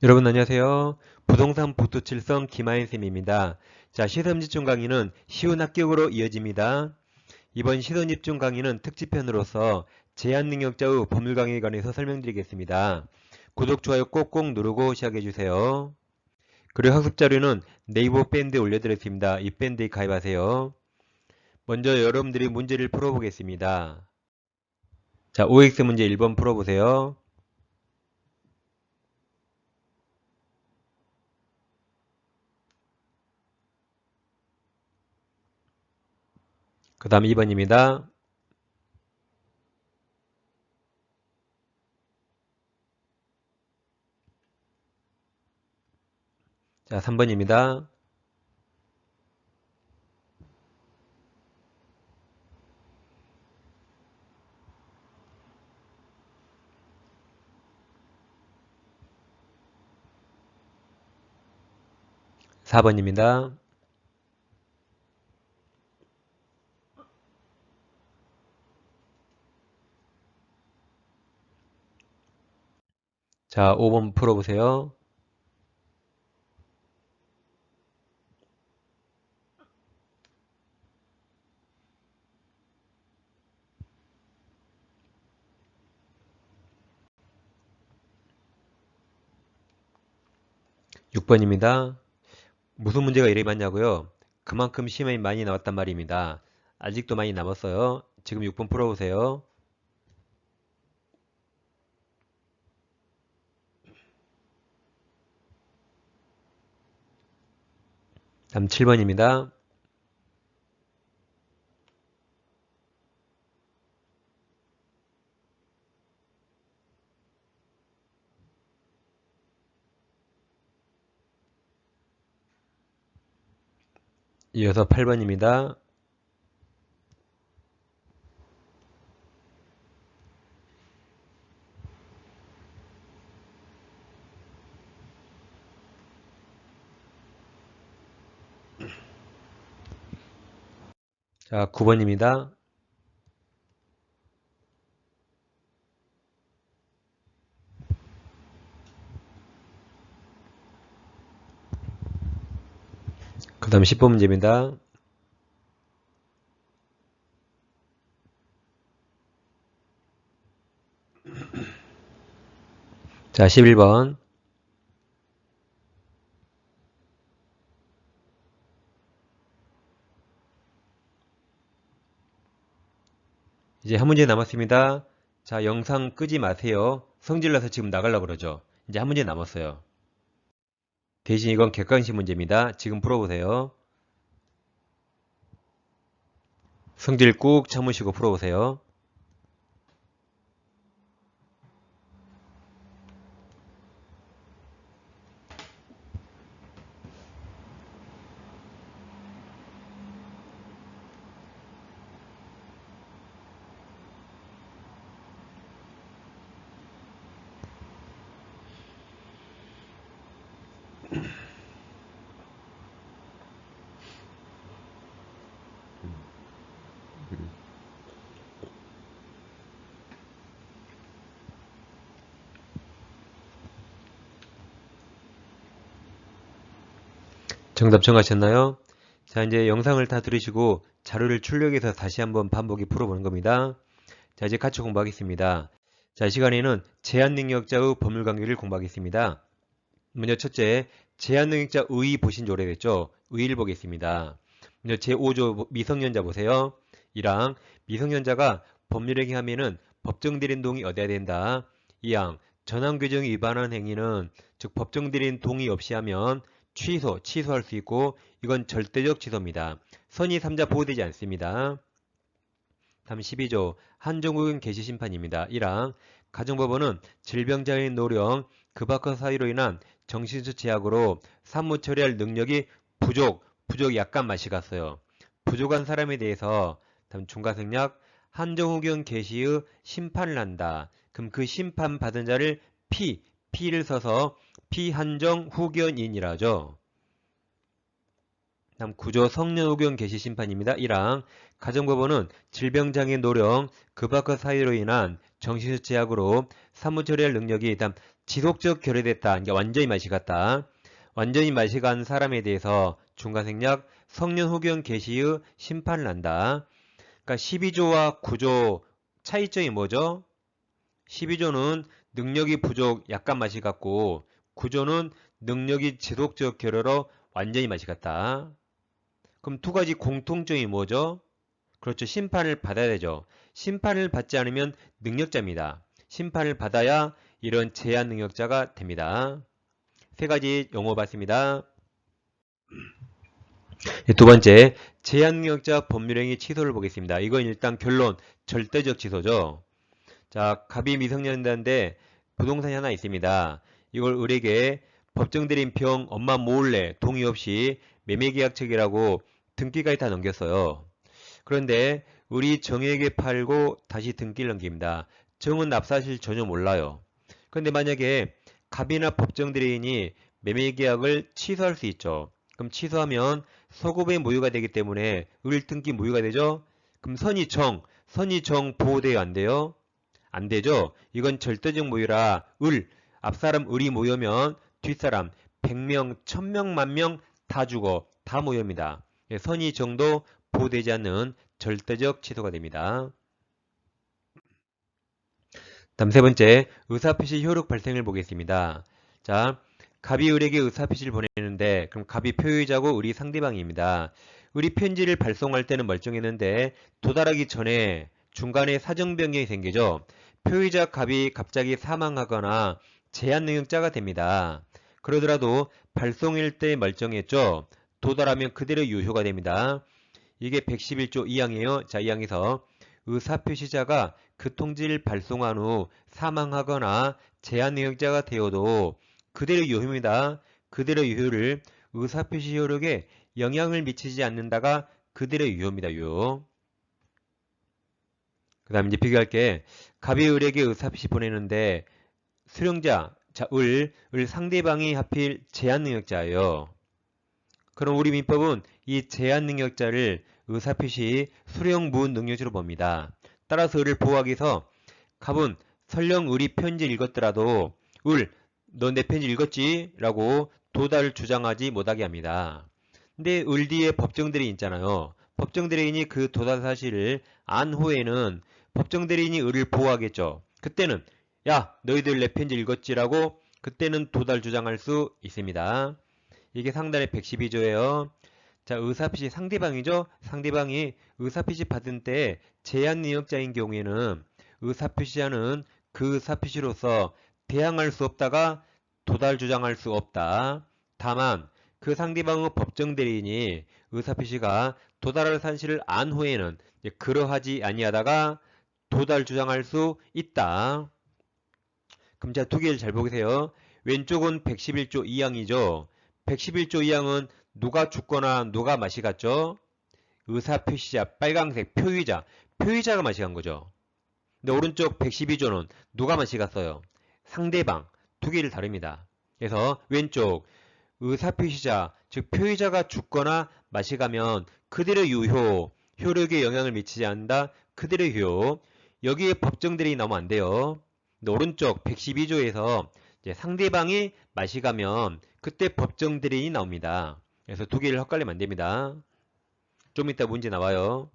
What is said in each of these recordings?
여러분 안녕하세요. 부동산 보토칠성 김하인쌤입니다. 자, 시선집중 강의는 쉬운 합격으로 이어집니다. 이번 시선집중 강의는 특집편으로서 제한능력자의 법률 강의에 관해서 설명드리겠습니다. 구독, 좋아요 꼭꼭 누르고 시작해주세요. 그리고 학습자료는 네이버 밴드에 올려드렸습니다. 이 밴드에 가입하세요. 먼저 여러분들이 문제를 풀어보겠습니다. 자, OX 문제 1번 풀어보세요. 그 다음 2번입니다. 자, 3번입니다. 사 번입니다 자, 5번 풀어보세요. 육 번입니다. 무슨 문제가 이렇게 많냐고요? 그만큼 시험이 많이 나왔단 말입니다. 아직도 많이 남았어요. 지금 6번 풀어보세요. 다음 7번입니다. 이어서 8번입니다. 자, 9번입니다. 그 다음 10번 문제입니다. 자, 11번. 이제 한 문제 남았습니다. 자, 영상 끄지 마세요. 성질나서 지금 나가려고 그러죠. 이제 한 문제 남았어요. 대신 이건 객관식 문제입니다. 지금 풀어보세요. 성질 꾹 참으시고 풀어보세요. 정답 정하셨나요? 자, 이제 영상을 다 들으시고 자료를 출력해서 다시 한번 반복해 풀어보는 겁니다. 자, 이제 같이 공부하겠습니다. 자, 이 시간에는 제한능력자의 법률관계를 공부하겠습니다. 먼저 첫째, 제한능력자 의 보신 지 오래됐죠? 의를 보겠습니다. 먼저 제5조 미성년자 보세요. 1항 미성년자가 법률행위 하면은 법정대리인 동의 얻어야 된다. 2항 전환규정이 위반한 행위는 즉 법정대리인 동의 없이 하면 취소할 수 있고 이건 절대적 취소입니다. 선의 3자 보호되지 않습니다. 다음 12조 한정구역 개시심판입니다. 1항 가정법원은 질병장애인 노령 그 밖의 사유로 인한 정신적 제약으로 산무 처리할 능력이 부족 약간 맛이 갔어요. 부족한 사람에 대해서 다음 중과생략 한정후경 개시의 심판을 한다. 그럼 그 심판 받은 자를 피를 써서 피한정후견인이라 하죠. 다음 구조 성년후견 개시 심판입니다. 1항 가정법원은 질병장애 노령 그 밖의 사유로 인한 정신적 제약으로 산무 처리할 능력이 다음 지속적 결여됐다. 그러니까 완전히 맛이 갔다. 완전히 맛이 간 사람에 대해서 중과생략 성년후견 개시의 심판을 한다. 그러니까 12조와 9조 차이점이 뭐죠? 12조는 능력이 부족, 약간 맛이 같고 9조는 능력이 지속적 결여로 완전히 맛이 같다. 그럼 두 가지 공통점이 뭐죠? 그렇죠. 심판을 받아야 되죠. 심판을 받지 않으면 능력자입니다. 심판을 받아야 이런 제한 능력자가 됩니다. 세 가지 용어 봤습니다. 두 번째, 제한 능력자 법률행위 취소를 보겠습니다. 이건 일단 결론, 절대적 취소죠. 자, 갑이 미성년자인데 부동산이 하나 있습니다. 이걸 을에게 법정 대리인평 엄마 몰래 동의 없이 매매계약책이라고 등기까지 다 넘겼어요. 그런데 을이 정에게 팔고 다시 등기를 넘깁니다. 정은 납사실 전혀 몰라요. 그런데 만약에 갑이나 법정 대리인이 매매계약을 취소할 수 있죠. 그럼 취소하면 소급의 무효가 되기 때문에 을 등기 무효가 되죠. 그럼 선의정 보호돼요, 안 돼요? 안 되죠. 이건 절대적 무효라 앞사람 을이 모여면 뒷사람 100명, 1000명, 10,000명 다 죽어. 다 모여입니다. 선의정도 보호되지 않는 절대적 취소가 됩니다. 다음 세 번째, 의사표시 효력 발생을 보겠습니다. 자, 갑이 을에게 의사표시를 보내는데 그럼 갑이 표의자고 을이 상대방입니다. 을이 편지를 발송할 때는 멀쩡했는데 도달하기 전에 중간에 사정 변경이 생기죠. 표의자 갑이 갑자기 사망하거나 제한 능력자가 됩니다. 그러더라도 발송일 때 멀쩡했죠. 도달하면 그대로 유효가 됩니다. 이게 111조 2항이에요. 자, 2항에서 의사표시자가 그 통지를 발송한 후 사망하거나 제한 능력자가 되어도 그대로 유효입니다. 그대로 유효를 의사표시 효력에 영향을 미치지 않는다가 그대로 유효입니다. 유효. 그 다음 이제 비교할게. 갑이 을에게 의사표시 보내는데 수령자, 자, 을 상대방이 하필 제한 능력자예요. 그럼 우리 민법은 이 제한 능력자를 의사표시 수령 무능력자로 봅니다. 따라서 을을 보호하기 위해서 갑은 설령 을이 편지를 읽었더라도 너 내 편지 읽었지? 라고 도달을 주장하지 못하게 합니다. 근데 을 뒤에 법정 대리인 있잖아요. 법정 대리인이 그 도달 사실을 안 후에는 법정 대리인이 을을 보호하겠죠. 그때는 야 너희들 내 편지 읽었지라고 그때는 도달 주장할 수 있습니다. 이게 상단의 112조예요. 자, 의사표시 상대방이죠. 상대방이 의사표시 받은 때 제한 능력자인 경우에는 의사표시자는 그 의사표시로서 대항할 수 없다가 도달 주장할 수 없다. 다만 그 상대방의 법정 대리인이 의사표시가 도달할 사실을 안 후에는 그러하지 아니하다가 도달 주장할 수 있다. 그럼 자, 두 개를 잘 보세요. 왼쪽은 111조 2항이죠. 111조 2항은 누가 죽거나 누가 맛이 갔죠? 의사표시자, 빨강색, 표의자가 맛이 간 거죠. 근데 오른쪽 112조는 누가 맛이 갔어요? 상대방, 두 개를 다릅니다. 그래서 왼쪽 의사표시자, 즉 표의자가 죽거나 맛이 가면 그대로 효력에 영향을 미치지 않는다. 그대로 유효. 여기에 법정 대리인이 나오면 안 돼요. 근데 오른쪽 112조에서 상대방이 맛이 가면 그때 법정 대리인이 나옵니다. 그래서 두 개를 헷갈리면 안 됩니다. 좀 이따 문제 나와요.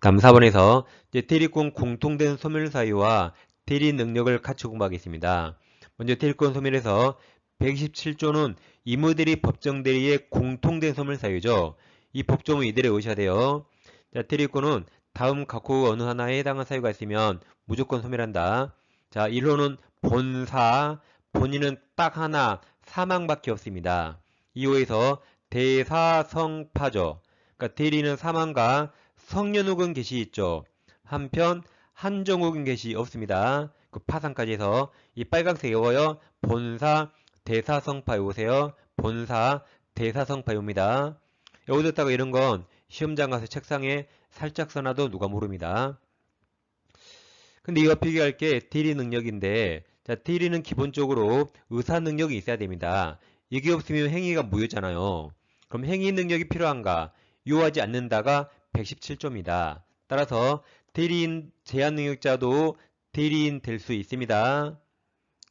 다음 4번에서 대리권 공통된 소멸 사유와 대리 능력을 같이 공부하겠습니다. 먼저 대리권 소멸에서 127조는 이무대리 법정 대리의 공통된 소멸 사유죠. 이 법조문 이대로 외우셔야 돼요. 자, 대리권은 다음 각호 어느 하나에 해당한 사유가 있으면 무조건 소멸한다. 자, 1호는 본사, 본인은 딱 하나, 사망밖에 없습니다. 2호에서 대사성파죠. 그러니까 대리는 사망과 성년후견 개시 있죠. 한편 한정후견 개시 없습니다. 그 파상까지 해서 이 빨간색 외워요. 본사, 대사성파 외우세요. 본사, 대사성파 외웁니다. 여기다가 이런 건 시험장 가서 책상에 살짝 써놔도 누가 모릅니다. 근데 이거 비교할 게 대리 능력인데, 자, 대리는 기본적으로 의사 능력이 있어야 됩니다. 이게 없으면 행위가 무효잖아요. 그럼 행위 능력이 필요한가? 요하지 않는다가 117조입니다. 따라서 대리인 제한 능력자도 대리인 될 수 있습니다.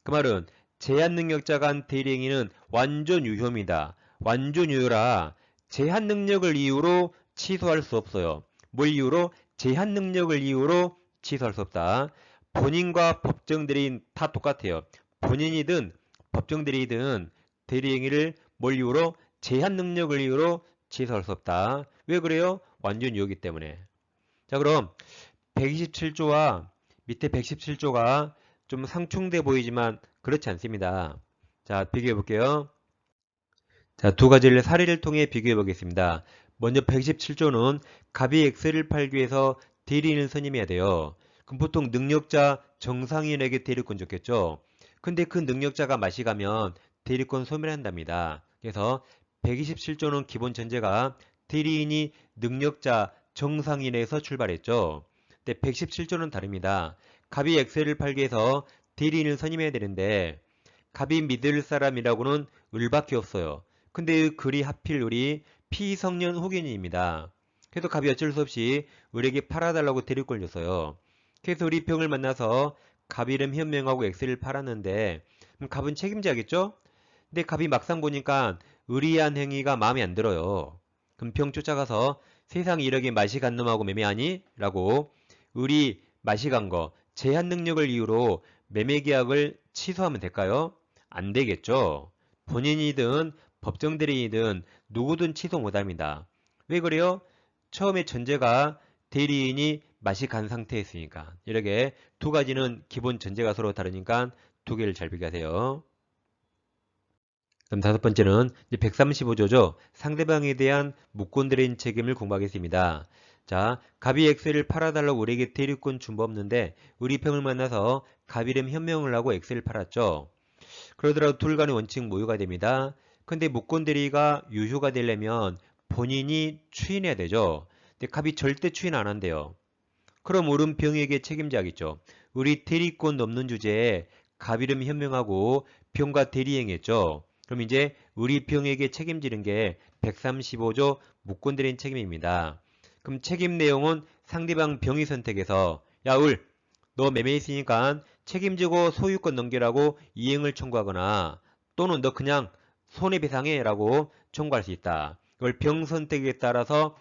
그 말은 제한능력자가 한 대리행위는 완전 유효입니다. 완전 유효라 제한 능력을 이유로 취소할 수 없어요. 뭘 이유로? 제한 능력을 이유로 취소할 수 없다. 본인과 법정 대리인 다 똑같아요. 본인이든 법정 대리인이든 대리행위를 뭘 이유로? 제한 능력을 이유로 취소할 수 없다. 왜 그래요? 완전 유효이기 때문에. 자, 그럼 127조와 밑에 117조가 좀 상충돼 보이지만 그렇지 않습니다. 자, 비교해 볼게요. 자, 두 가지를 사례를 통해 비교해 보겠습니다. 먼저 117조는 갑이 엑셀을 팔기 위해서 대리인을 선임해야 돼요. 그럼 보통 능력자 정상인에게 대리권 줬겠죠. 근데 그 능력자가 맛이 가면 대리권 소멸한답니다. 그래서 127조는 기본 전제가 대리인이 능력자 정상인에서 출발했죠. 근데 117조는 다릅니다. 갑이 엑셀을 팔기 위해서 대리인을 선임해야 되는데 갑이 믿을 사람이라고는 을밖에 없어요. 근데 글이 하필 을이 피성년 혹인입니다. 그래서 갑이 어쩔 수 없이 을에게 팔아달라고 대리권을 줬어요. 그래서 을이 병을 만나서 갑 이름 현명하고 엑셀을 팔았는데 그럼 갑은 책임져야겠죠? 근데 갑이 막상 보니까 을이 한 행위가 마음에 안 들어요. 그럼 병 쫓아가서 세상 이력에 맛이 간 놈하고 매매하니? 라고 을이 맛이 간 거 제한 능력을 이유로 매매 계약을 취소하면 될까요? 안 되겠죠. 본인이든 법정 대리인이든 누구든 취소 못합니다. 왜 그래요? 처음에 전제가 대리인이 맛이 간 상태였으니까. 이렇게 두 가지는 기본 전제가 서로 다르니까 두 개를 잘 비교하세요. 그럼 다섯 번째는 135조죠. 상대방에 대한 무권대리인 책임을 공부하겠습니다. 자, 갑이 엑셀을 팔아달라고 우리에게 대리권 준 법 없는데 우리 평을 만나서 갑 이름 현명을 하고 엑셀을 팔았죠. 그러더라도 둘 간의 원칙 모유가 됩니다. 근데 무권대리가 유효가 되려면 본인이 추인해야 되죠. 근데 갑이 절대 추인 안 한대요. 그럼 옳은 병에게 책임져야겠죠. 우리 대리권 넘는 주제에 갑 이름 현명하고 병과 대리행했죠. 그럼 이제 우리 병에게 책임지는 게 135조 무권대리인 책임입니다. 그럼 책임 내용은 상대방 병이 선택해서 야, 을, 너 매매했으니까 책임지고 소유권 넘기라고 이행을 청구하거나 또는 너 그냥 손해배상해 라고 청구할 수 있다. 이걸 병 선택에 따라서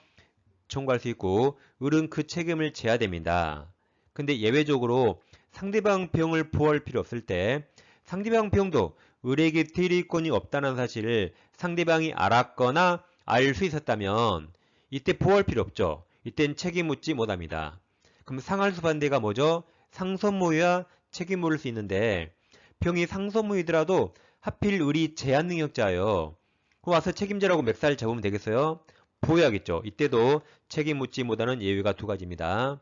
청구할 수 있고 을은 그 책임을 져야 됩니다. 근데 예외적으로 상대방 병을 보호할 필요 없을 때 상대방 병도 을에게 대리권이 없다는 사실을 상대방이 알았거나 알 수 있었다면 이때 보호할 필요 없죠. 이땐 책임 묻지 못합니다. 그럼 상할수 반대가 뭐죠? 상선모유야 책임 물을 수 있는데 병이 상선모유더라도 하필 을이 제한능력자예요. 그럼 와서 책임자라고 멱살 잡으면 되겠어요? 보호해야겠죠. 이때도 책임 묻지 못하는 예외가 두 가지입니다.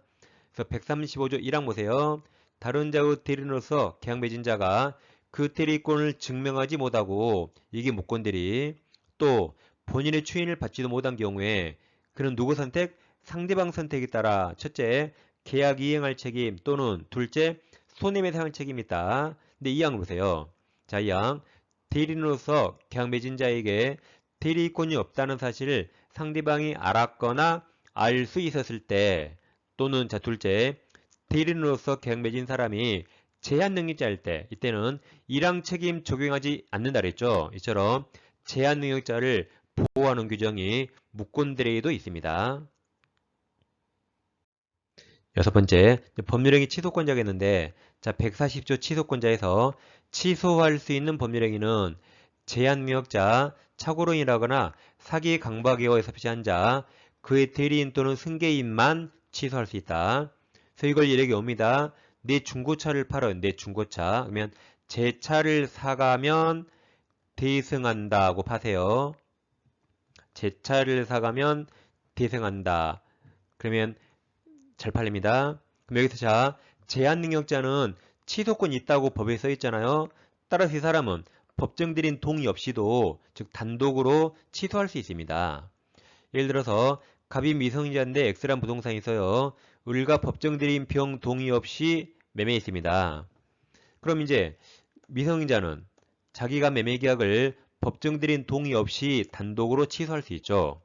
그래서 135조 1항 보세요. 다른 자의 대리인으로서 계약 맺은 자가 그 대리권을 증명하지 못하고 이게 무권대리 또 본인의 추인을 받지도 못한 경우에 그는 누구 선택? 상대방 선택에 따라 첫째 계약 이행할 책임 또는 둘째 손해배상 책임이 있다. 근데 이 항을 보세요. 자, 이 항 대리인으로서 계약 맺은 자에게 대리권이 없다는 사실을 상대방이 알았거나 알 수 있었을 때 또는 자 둘째 대리인으로서 계약 맺은 사람이 제한능력자일 때 이때는 1항 책임 적용하지 않는다 그랬죠. 이처럼 제한능력자를 보호하는 규정이 무권대리에도 있습니다. 여섯 번째, 법률행위 취소권자겠는데 자 140조 취소권자에서 취소할 수 있는 법률행위는 제한능력자, 착오론이라거나 사기 강박에어에 섭씨한 자, 그의 대리인 또는 승계인만 취소할 수 있다. 그래서 이걸 이렇게 옵니다. 내 중고차를 팔아요. 내 중고차. 그러면 제 차를 사가면 대승한다고 파세요. 제 차를 사가면 대승한다. 그러면 잘 팔립니다. 그럼 여기서 자, 제한능력자는 취소권이 있다고 법에 써 있잖아요. 따라서 이 사람은 법정 대리인 동의 없이도 즉 단독으로 취소할 수 있습니다. 예를 들어서 갑이 미성년자인데 X란 부동산이 있어요. 을과 법정 대리인 병 동의 없이 매매했습니다. 그럼 이제 미성년자는 자기가 매매 계약을 법정 대리인 동의 없이 단독으로 취소할 수 있죠.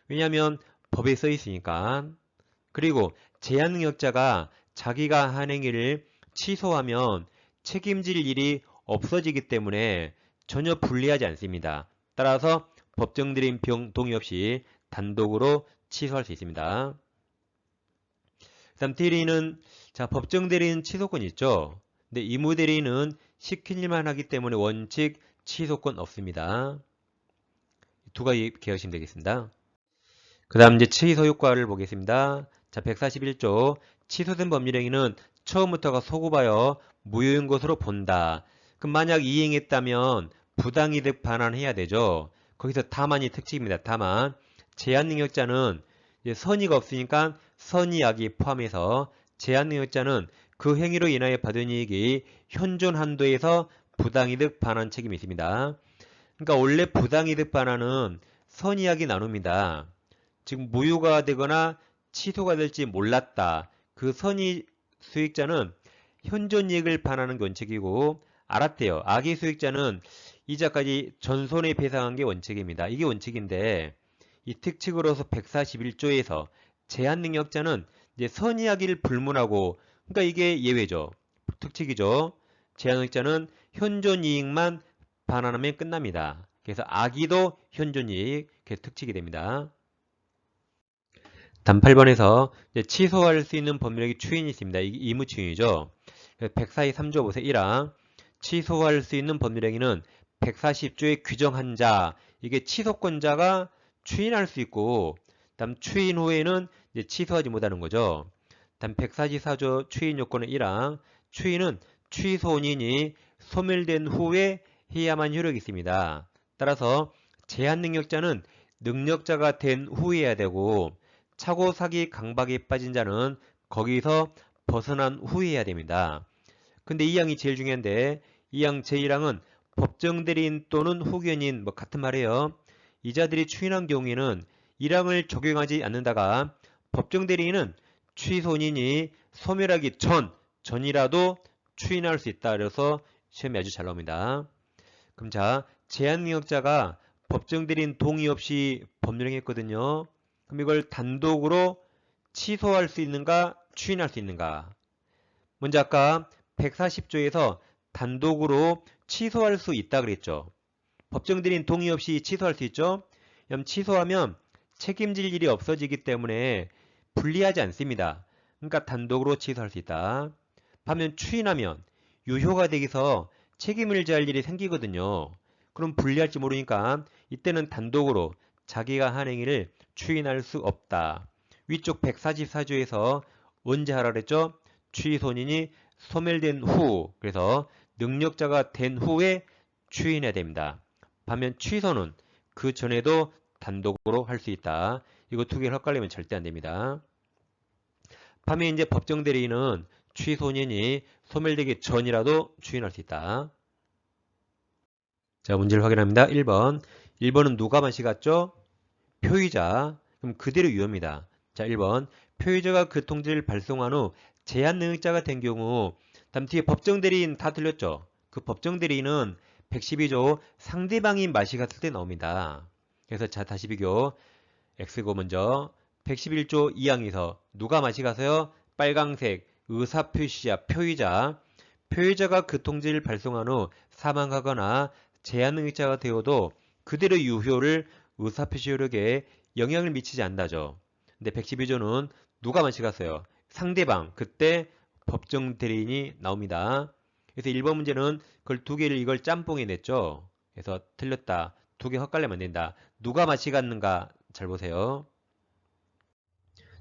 왜냐하면 법에 써 있으니까. 그리고 제한능력자가 자기가 한 행위를 취소하면 책임질 일이 없어지기 때문에 전혀 불리하지 않습니다. 따라서 법정 대리인 동의 없이 단독으로 취소할 수 있습니다. 그다음 대리인은 법정 대리인 취소권 있죠. 근데 의무 대리인은 시킨 일만 하기 때문에 원칙 취소권 없습니다. 두 가지 기억하시면 되겠습니다. 그 다음 이제 취소 효과를 보겠습니다. 141조 취소된 법률행위는 처음부터가 소급하여 무효인 것으로 본다. 그럼 만약 이행했다면 부당이득 반환해야 되죠. 거기서 다만이 특징입니다. 다만 제한능력자는 선의가 없으니까 선의악이 포함해서 제한능력자는 그 행위로 인하여 받은 이익이 현존 한도에서 부당이득 반환 책임이 있습니다. 그러니까 원래 부당이득 반환은 선의악이 나눕니다. 지금 무효가 되거나 취소가 될지 몰랐다. 그 선의 수익자는 현존 이익을 반환하는 게 원칙이고 알았대요. 악의 수익자는 이자까지 전손해 배상한 게 원칙입니다. 이게 원칙인데 이 특칙으로서 141조에서 제한능력자는 이제 선의악의를 불문하고 그러니까 이게 예외죠. 특칙이죠. 제한능력자는 현존 이익만 반환하면 끝납니다. 그래서 악의도 현존 이익, 그게 특칙이 됩니다. 단 8번에서 취소할 수 있는 법률행위 추인이 있습니다. 이게 의무 추인이죠. 143조 보세요. 1항 취소할 수 있는 법률행위는 140조에 규정한 자, 이게 취소권자가 추인할 수 있고 다음 추인 후에는 이제 취소하지 못하는 거죠. 다음 144조 추인 요건은 1항 추인은 취소인이 소멸된 후에 해야만 효력이 있습니다. 따라서 제한능력자는 능력자가 된 후에 해야 되고 차고 사기 강박에 빠진 자는 거기서 벗어난 후에 해야 됩니다. 근데 이 항이 제일 중요한데 이 항 제1항은 법정 대리인 또는 후견인 같은 말이에요. 이자들이 추인한 경우에는 1항을 적용하지 않는다가 법정 대리인은 취소인이 소멸하기 전이라도 추인할 수 있다. 그래서 시험에 아주 잘 나옵니다. 그럼 제한능력자가 법정 대리인 동의 없이 법률행위했거든요. 그럼 이걸 단독으로 취소할 수 있는가, 추인할 수 있는가? 먼저 아까 140조에서 단독으로 취소할 수 있다 그랬죠. 법정 대리인 동의 없이 취소할 수 있죠. 그럼 취소하면 책임질 일이 없어지기 때문에 불리하지 않습니다. 그러니까 단독으로 취소할 수 있다. 반면 추인하면 유효가 되기서 책임을 져야 일이 생기거든요. 그럼 불리할지 모르니까 이때는 단독으로 자기가 한 행위를 추인할 수 없다. 위쪽 144조에서 언제 하라 그랬죠? 취소인이 소멸된 후, 그래서 능력자가 된 후에 추인해야 됩니다. 반면 취소는 그 전에도 단독으로 할 수 있다. 이거 두 개를 헷갈리면 절대 안 됩니다. 반면 이제 법정 대리인은 취소인이 소멸되기 전이라도 추인할 수 있다. 자, 문제를 확인합니다. 1번. 1번은 누가 맛이 갔죠? 표의자. 그럼 그대로 유효입니다. 자, 1번. 표의자가 그 통지를 발송한 후 제한능력자가 된 경우 다음 뒤에 법정 대리인 다 틀렸죠? 그 법정 대리인은 112조 상대방이 맛이 갔을 때 나옵니다. 그래서 다시 비교. X고 먼저 111조 2항에서 누가 맛이 가서요? 빨강색 의사표시자 표의자. 표의자가 그 통지를 발송한 후 사망하거나 제한능력자가 되어도 그대로 유효를 의사표시 효력에 영향을 미치지 않는다죠. 근데 112조는 누가 맛이 갔어요? 상대방. 그때 법정 대리인이 나옵니다. 그래서 1번 문제는 그걸 두 개를 이걸 짬뽕해 냈죠. 그래서 틀렸다. 두 개 헷갈리면 안 된다. 누가 맛이 갔는가 잘 보세요.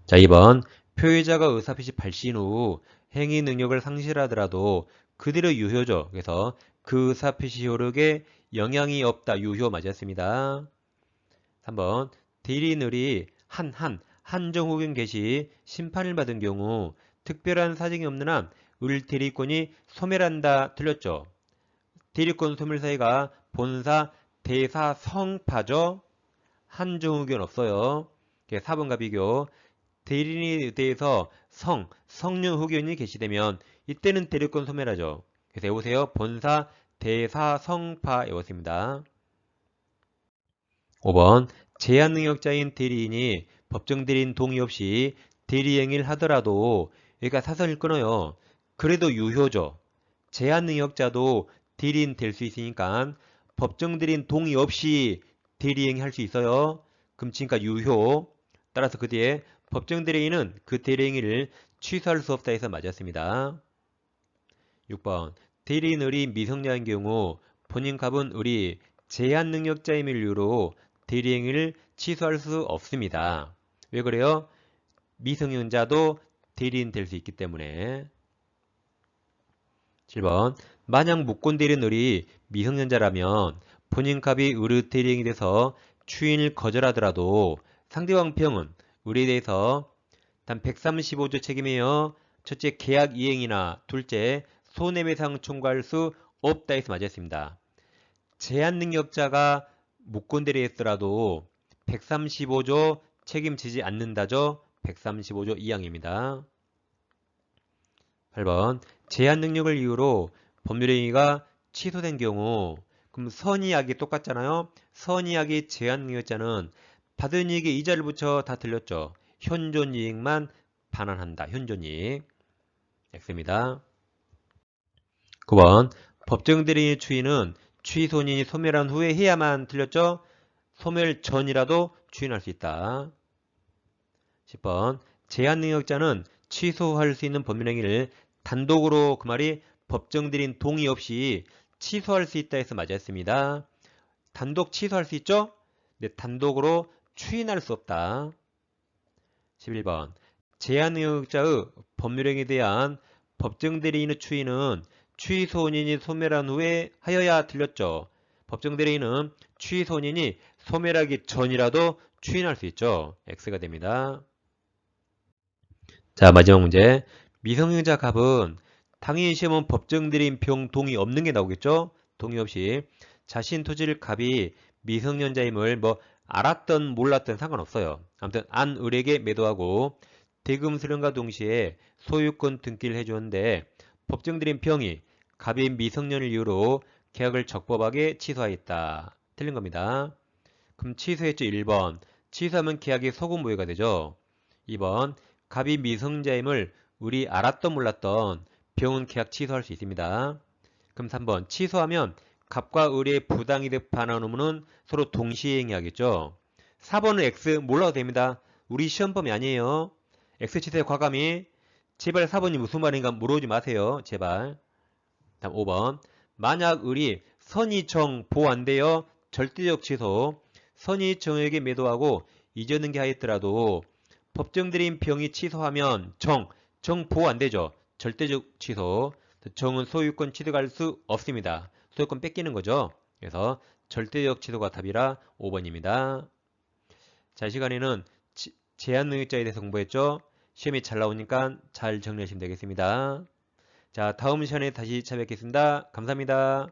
자, 2번. 표의자가 의사표시 발신 후 행위 능력을 상실하더라도 그대로 유효죠. 그래서 그 의사표시 효력에 영향이 없다. 유효 맞았습니다. 3번. 대리인을이 한정후견 개시 심판을 받은 경우 특별한 사정이 없는 한 을대리권이 소멸한다. 틀렸죠. 대리권 소멸 사유가 본사 대사 성파죠. 한정후견 없어요. 4번과 비교. 대리인에 대해서 성령 후견이 개시되면 이때는 대리권 소멸하죠. 그래서 외우세요. 본사 대사 성파 외웠습니다. 5번. 제한능력자인 대리인이 법정 대리인 동의 없이 대리행위를 하더라도 여기가 사선을 끊어요. 그래도 유효죠. 제한 능력자도 대리인 될 수 있으니까 법정 대리인 동의 없이 대리행위 할 수 있어요. 그럼 지금까지 유효. 따라서 그 뒤에 법정 대리인은 그 대리행위를 취소할 수 없다 해서 맞았습니다. 6번 대리인 을이 미성년자인 경우 본인 갑은 을이 제한 능력자임을 이유로 대리행위를 취소할 수 없습니다. 왜 그래요? 미성년자도 대리인 될 수 있기 때문에. 7번 만약 무권 대리인 을이 미성년자라면 본인 갑이 을의 대리행위 돼서 추인을 거절하더라도 상대방 평은 을에 대해서 단 135조 책임이에요. 첫째 계약 이행이나 둘째 손해배상 청구할 수 없다 해서 맞았습니다. 제한 능력자가 무권 대리했더라도 135조 책임지지 않는다죠. 135조 2항입니다. 8번 제한 능력을 이유로 법률행위가 취소된 경우 그럼 선의약이 똑같잖아요. 선의약이 제한 능력자는 받은 이익에 이자를 붙여 다 틀렸죠. 현존이익만 반환한다. 현존이익. X입니다. 9번 법정 대리인의 추인은 취소인이 소멸한 후에 해야만 틀렸죠. 소멸 전이라도 추인할 수 있다. 10번 제한 능력자는 취소할 수 있는 법률행위를 단독으로 그 말이 법정 대리인 동의 없이 취소할 수 있다 해서 맞았습니다. 단독 취소할 수 있죠? 근데 단독으로 추인할 수 없다. 11번 제한 능력자의 법률행위에 대한 법정 대리인의 추인은 취소인이 소멸한 후에 하여야 틀렸죠. 법정 대리인은 취소인이 소멸하기 전이라도 추인할 수 있죠. X가 됩니다. 자, 마지막 문제. 미성년자 갑은 당연히 시험은 법정 대리인 병 동의 없는 게 나오겠죠? 동의 없이 자신 토지를 갑이 미성년자임을 뭐 알았던 몰랐던 상관없어요. 아무튼 안 을에게 매도하고 대금 수령과 동시에 소유권 등기를 해주는데 법정 대리인 병이 갑이 미성년을 이유로 계약을 적법하게 취소하였다. 틀린 겁니다. 그럼 취소했죠. 1번. 취소하면 계약이 소급무효가 되죠. 2번. 갑이 미성자임을 을이 알았던 몰랐던 병은 계약 취소할 수 있습니다. 그럼 3번. 취소하면 갑과 을의 부당이득 반환 의무는 서로 동시에 행해야겠죠. 4번은 X 몰라도 됩니다. 우리 시험범위 아니에요. X 취소의 과감히. 제발 4번이 무슨 말인가 물어보지 마세요. 제발. 다음 5번. 만약 을이 선의정 보호 안 돼요. 절대적 취소. 선의정에게 매도하고 이전등기 하였더라도 법정 대리인 병이 취소하면 정 보호 안 되죠. 절대적 취소. 정은 소유권 취득할 수 없습니다. 소유권 뺏기는 거죠. 그래서 절대적 취소가 답이라 5번입니다. 자, 이 시간에는 제한 능력자에 대해서 공부했죠. 시험이 잘 나오니까 잘 정리하시면 되겠습니다. 자, 다음 시간에 다시 찾아뵙겠습니다. 감사합니다.